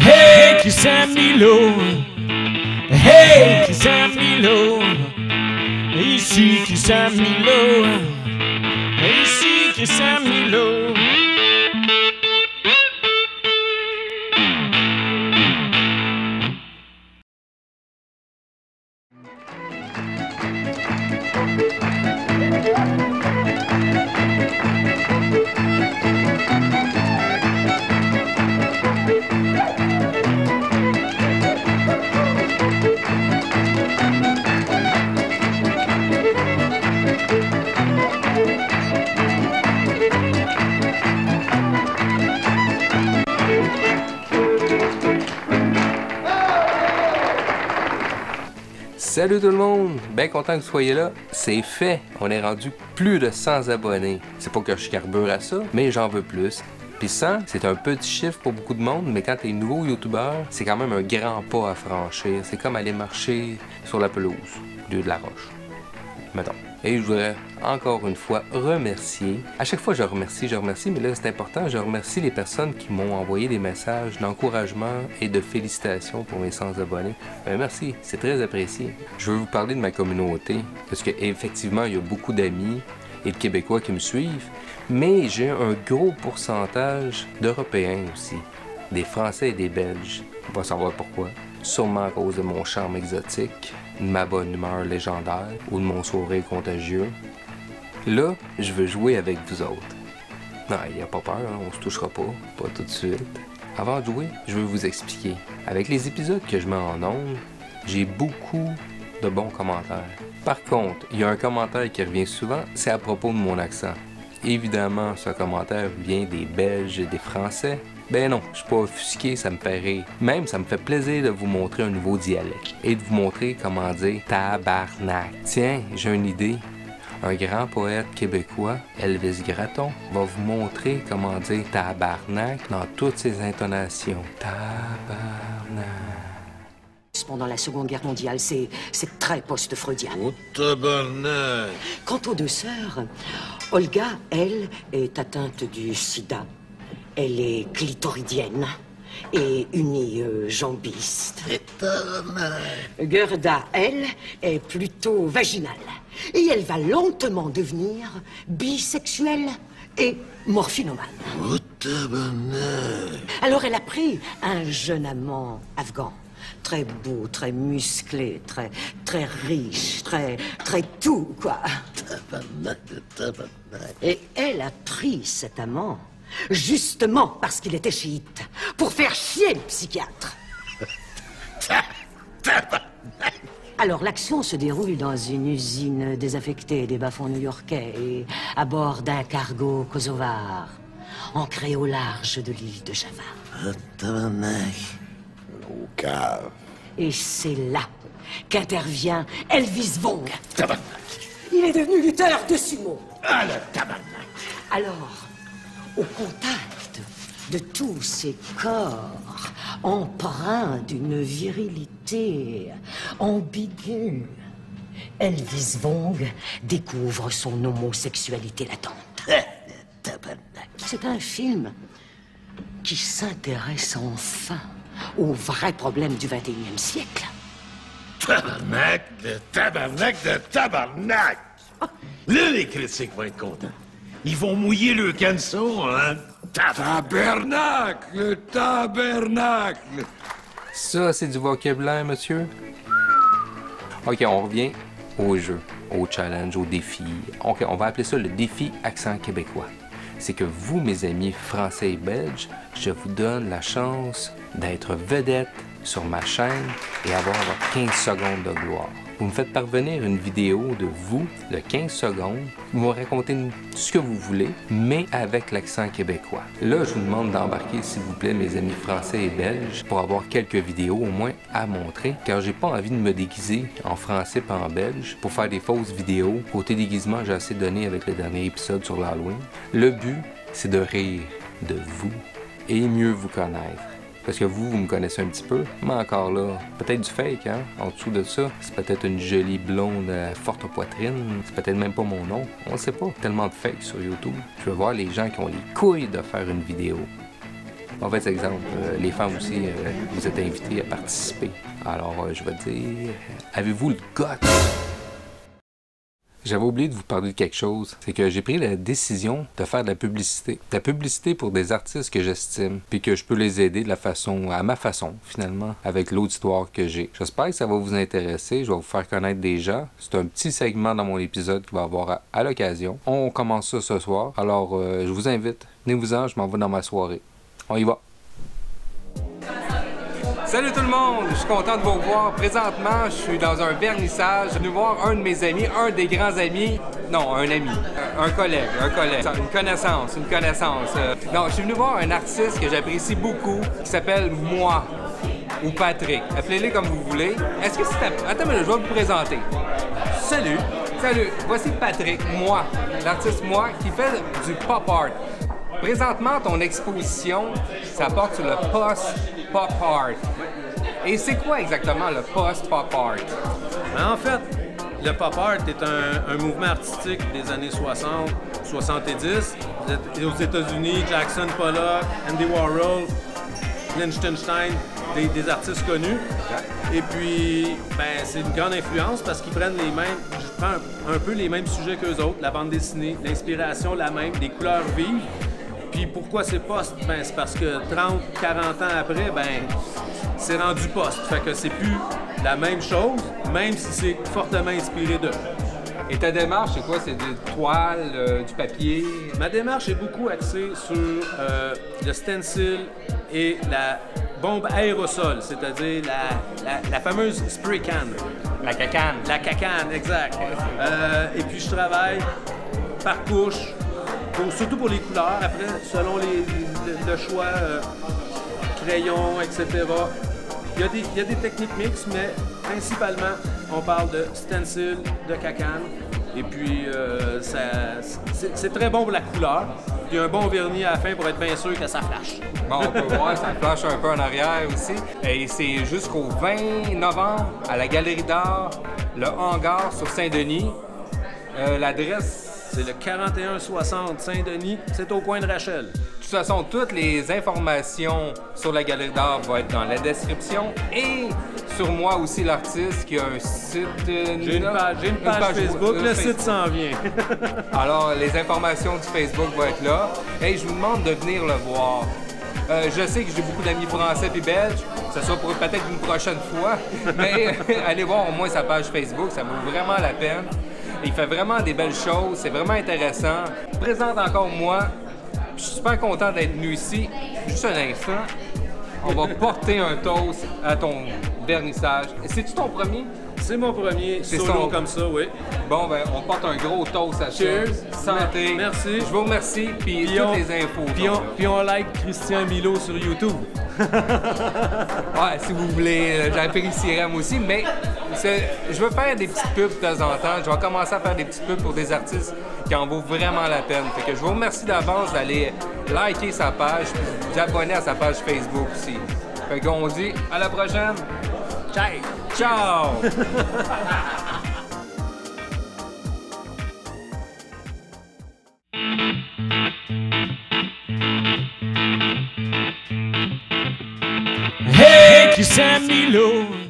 Hey, Kisamilo, hey, Kisamilo, ici Kisamilo, ici Kisamilo. Salut tout le monde! Bien content que vous soyez là. C'est fait! On est rendu plus de 100 abonnés. C'est pas que je carbure à ça, mais j'en veux plus. Puis 100, c'est un petit chiffre pour beaucoup de monde, mais quand t'es nouveau youtubeur, c'est quand même un grand pas à franchir. C'est comme aller marcher sur la pelouse, au lieu de la roche. Mettons. Et je voudrais encore une fois remercier. À chaque fois je remercie, mais là c'est important, je remercie les personnes qui m'ont envoyé des messages d'encouragement et de félicitations pour mes 100 abonnés. Merci, c'est très apprécié. Je veux vous parler de ma communauté, parce qu'effectivement il y a beaucoup d'amis et de Québécois qui me suivent, mais j'ai un gros pourcentage d'Européens aussi, des Français et des Belges. On va savoir pourquoi. Sûrement à cause de mon charme exotique, de ma bonne humeur légendaire ou de mon sourire contagieux. Là, je veux jouer avec vous autres. Non, il n'y a pas peur, hein, on se touchera pas tout de suite. Avant de jouer, je veux vous expliquer. Avec les épisodes que je mets en ondes, j'ai beaucoup de bons commentaires. Par contre, il y a un commentaire qui revient souvent, c'est à propos de mon accent. Évidemment, ce commentaire vient des Belges et des Français. Ben non, je suis pas offusqué, ça me fait rire. Même, ça me fait plaisir de vous montrer un nouveau dialecte et de vous montrer comment dire tabarnak. Tiens, j'ai une idée. Un grand poète québécois, Elvis Gratton, va vous montrer comment dire tabarnak dans toutes ses intonations. Tabarnak. Pendant la Seconde Guerre mondiale, c'est très post-freudien. Oh, tabarnak! Quant aux deux sœurs, Olga, elle, est atteinte du sida. Elle est clitoridienne et unijambiste. Gerda, elle, est plutôt vaginale. Et elle va lentement devenir bisexuelle et morphinomane. Oh, tabarnak! Alors elle a pris un jeune amant afghan. Très beau, très musclé, très riche, très tout, quoi. Tabarnak. Et elle a pris cet amant, justement parce qu'il était chiite, pour faire chier le psychiatre. Alors l'action se déroule dans une usine désaffectée des bas-fonds new-yorkais et à bord d'un cargo kosovar, ancré au large de l'île de Java. Oh, tabarnak. Au cave. Et c'est là qu'intervient Elvis Vong. Tabarnak. Il est devenu lutteur de sumo. Ah, le tabarnak. Alors, au contact de tous ces corps empreints d'une virilité ambiguë, Elvis Vong découvre son homosexualité latente. Tabarnak. C'est un film qui s'intéresse enfin aux vrais problèmes du XXIe siècle. Tabarnak de tabarnak de tabarnak! Là, les critiques vont être contents. Ils vont mouiller le canson, hein? Tabarnak! Tabarnak! Ça, c'est du vocabulaire, monsieur? Ok, on revient au jeu, au challenge, au défi. Ok, on va appeler ça le défi accent québécois. C'est que vous, mes amis français et belges, je vous donne la chance d'être vedette sur ma chaîne et avoir votre 15 secondes de gloire. Vous me faites parvenir une vidéo de vous de 15 secondes. Vous me racontez ce que vous voulez, mais avec l'accent québécois. Là, je vous demande d'embarquer, s'il vous plaît, mes amis français et belges, pour avoir quelques vidéos au moins à montrer, car j'ai pas envie de me déguiser en français pas en belge pour faire des fausses vidéos. Côté déguisement, j'ai assez donné avec le dernier épisode sur l'Halloween. Le but, c'est de rire de vous et mieux vous connaître. Parce que vous me connaissez un petit peu, mais encore là, peut-être du fake, hein? En dessous de ça, c'est peut-être une jolie blonde forte poitrine, c'est peut-être même pas mon nom, on sait pas. Tellement de fake sur YouTube. Je veux voir les gens qui ont les couilles de faire une vidéo. Mauvais exemple, les femmes aussi, vous êtes invités à participer. Alors, je vais dire, avez-vous le goût? J'avais oublié de vous parler de quelque chose, c'est que j'ai pris la décision de faire de la publicité. De la publicité pour des artistes que j'estime, puis que je peux les aider de la façon, à ma façon, finalement, avec l'auditoire que j'ai. J'espère que ça va vous intéresser, je vais vous faire connaître des gens. C'est un petit segment dans mon épisode qui va avoir à l'occasion. On commence ça ce soir, alors je vous invite, venez-vous-en, je m'en vais dans ma soirée. On y va! Salut tout le monde! Je suis content de vous revoir. Présentement, je suis dans un vernissage. Je suis venu voir un de mes amis, un des grands amis. Non, un ami. Un collègue. Une connaissance. Non, je suis venu voir un artiste que j'apprécie beaucoup, qui s'appelle Moi, ou Patrick. Appelez-les comme vous voulez. Est-ce que c'est... Attends, mais je vais vous présenter. Salut! Voici Patrick, Moi, l'artiste Moi, qui fait du pop art. Présentement, ton exposition, ça porte sur le post-pop art. Et c'est quoi exactement le post-pop art? En fait, le pop art est un mouvement artistique des années 60, 70. Aux États-Unis, Jackson Pollock, Andy Warhol, Liechtenstein, des artistes connus. Et puis, c'est une grande influence parce qu'ils prennent je prends un peu les mêmes sujets qu'eux autres, la bande dessinée, l'inspiration la même, des couleurs vives. Puis pourquoi c'est post? C'est parce que 30, 40 ans après, c'est rendu post. Fait que c'est plus la même chose, même si c'est fortement inspiré d'eux. Et ta démarche, c'est quoi? C'est des toiles, du papier? Ma démarche est beaucoup axée sur le stencil et la bombe aérosol, c'est-à-dire la fameuse spray can. La cacane. La cacane, exact. Et puis je travaille par couche, surtout pour les couleurs. Après, selon le choix, crayon, etc. Il y a des techniques mixtes, mais principalement, on parle de stencil, de cacane. Et puis, c'est très bon pour la couleur. Puis un bon vernis à la fin pour être bien sûr que ça flash. Bon, on peut voir, ça flash un peu en arrière aussi. Et c'est jusqu'au 20 novembre à la Galerie d'Art, le hangar sur Saint-Denis. L'adresse... C'est le 4160 Saint-Denis, c'est au coin de Rachel. De toute façon, toutes les informations sur la Galerie d'Art vont être dans la description et sur moi aussi, l'artiste, qui a un site... J'ai une page Facebook, le site s'en vient. Alors, les informations du Facebook vont être là. Et je vous demande de venir le voir. Je sais que j'ai beaucoup d'amis français et belges, ça sera pour peut-être une prochaine fois, mais allez voir au moins sa page Facebook, ça vaut vraiment la peine. Il fait vraiment des belles choses, c'est vraiment intéressant. Je présente encore Moi. Je suis super content d'être venu ici. Juste un instant. On va porter un toast à ton vernissage. C'est-tu ton premier? C'est mon premier solo comme ça, oui. Bon, on porte un gros toast à ça. Cheers! Santé! Merci! Je vous remercie, puis toutes les infos. Puis on like Christian Milo sur YouTube. Ouais, si vous voulez, j'apprécierais moi aussi, mais je veux faire des petites pubs de temps en temps. Je vais commencer à faire des petites pubs pour des artistes qui en vaut vraiment la peine. Fait que je vous remercie d'avance d'aller liker sa page, puis vous abonner à sa page Facebook aussi. Fait qu'on dit à la prochaine! Ciao! Hey, Christian Milo.